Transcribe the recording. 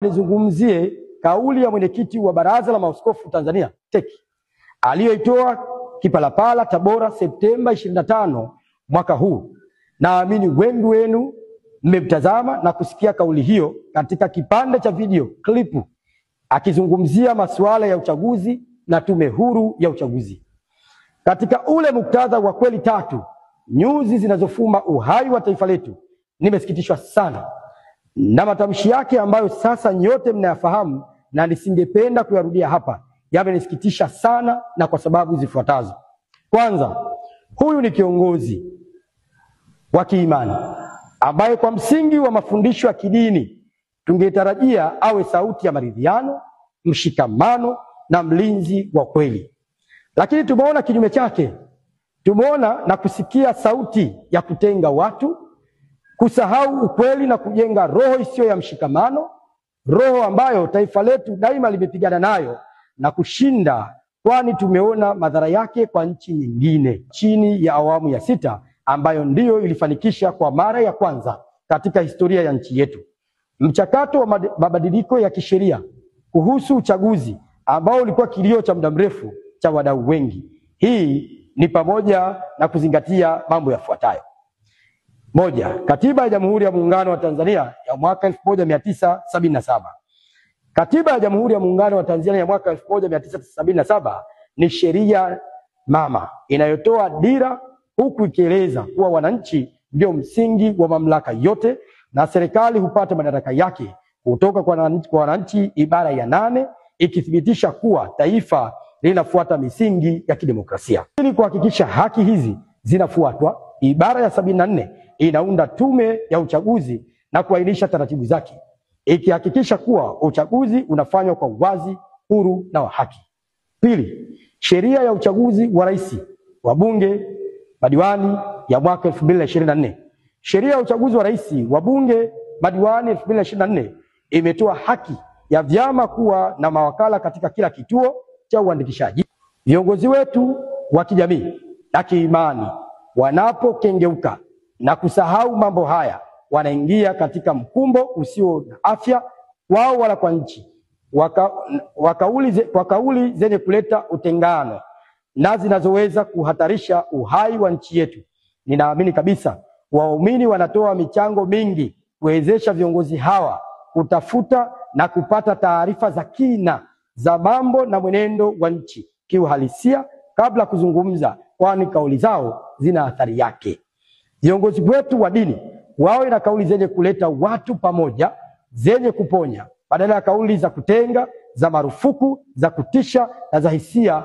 Nizungumzie kauli ya mwenyekiti wa Baraza la Maaskofu Tanzania TEC aliyoitoa Kipalapala Tabora Septemba 25 mwaka huu. Naamini wengi wenu mmemtazama na kusikia kauli hiyo katika kipande cha video klipu akizungumzia masuala ya uchaguzi na tume huru ya uchaguzi. Katika ule muktadha wa kweli tatu, nyuzi zinazofuma uhai wa taifa letu, nimesikitishwa sana na matamshi yake ambayo sasa nyote mnayafahamu na nisingependa kuyarudia hapa. Yamenisikitisha sana na kwa sababu zifuatazo. Kwanza, huyu ni kiongozi wa kiimani ambaye kwa msingi wa mafundisho ya kidini tungetarajia awe sauti ya maridhiano, mshikamano na mlinzi wa kweli. Lakini tumeona kinyume chake. Tumeona na kusikia sauti ya kutenga watu, kusahau ukweli na kujenga roho isiyo ya mshikamano, roho ambayo taifa letu daima limepigana nayo na kushinda, kwani tumeona madhara yake kwa nchi nyingine chini ya awamu ya 6 ambayo ndiyo ilifanikisha kwa mara ya kwanza katika historia ya nchi yetu mchakato wa mabadiliko ya kisheria kuhusu uchaguzi ambao ulikuwa kilio cha muda mrefu cha wadau wengi. Hii ni pamoja na kuzingatia mambo yafuatayo. Moja, Katiba ya Jamhuri ya Muungano wa Tanzania ya mwaka 1977. Katiba ya Jamhuri ya Muungano wa Tanzania ya mwaka 1977 ni sheria mama inayotoa dira, huku ikieleza kuwa wananchi ndio msingi wa mamlaka yote na serikali hupata madaraka yake kutoka kwa wananchi, ibara ya 8 ikithibitisha kuwa taifa linafuata misingi ya kidemokrasia. Ili kuhakikisha haki hizi zinafuatwa, ibara ya 74 inaunda tume ya uchaguzi na kuainisha taratibu zake, ikihakikisha kuwa uchaguzi unafanywa kwa uwazi, huru na wa haki. Pili, sheria ya uchaguzi wa rais, wabunge, madiwani ya mwaka 2024. Sheria ya uchaguzi wa rais, wabunge, madiwani 2024 imetoa haki ya vyama kuwa na mawakala katika kila kituo cha uandikishaji. Viongozi wetu wa kijamii na kiimani wanapokengeuka na kusahau mambo haya, wanaingia katika mkumbo usio na afya wao wala kwa nchi, kwa kauli zenye kuleta utengano na zinazoweza kuhatarisha uhai wa nchi yetu. Ninaamini kabisa waumini wanatoa michango mingi kuwezesha viongozi hawa kutafuta na kupata taarifa za kina za mambo na mwenendo wa nchi kiuhalisia kabla kuzungumza, kwani kauli zao zina athari yake. Viongozi wetu wa dini wawe na kauli zenye kuleta watu pamoja, zenye kuponya badala ya kauli za kutenga, za marufuku, za kutisha na za hisia.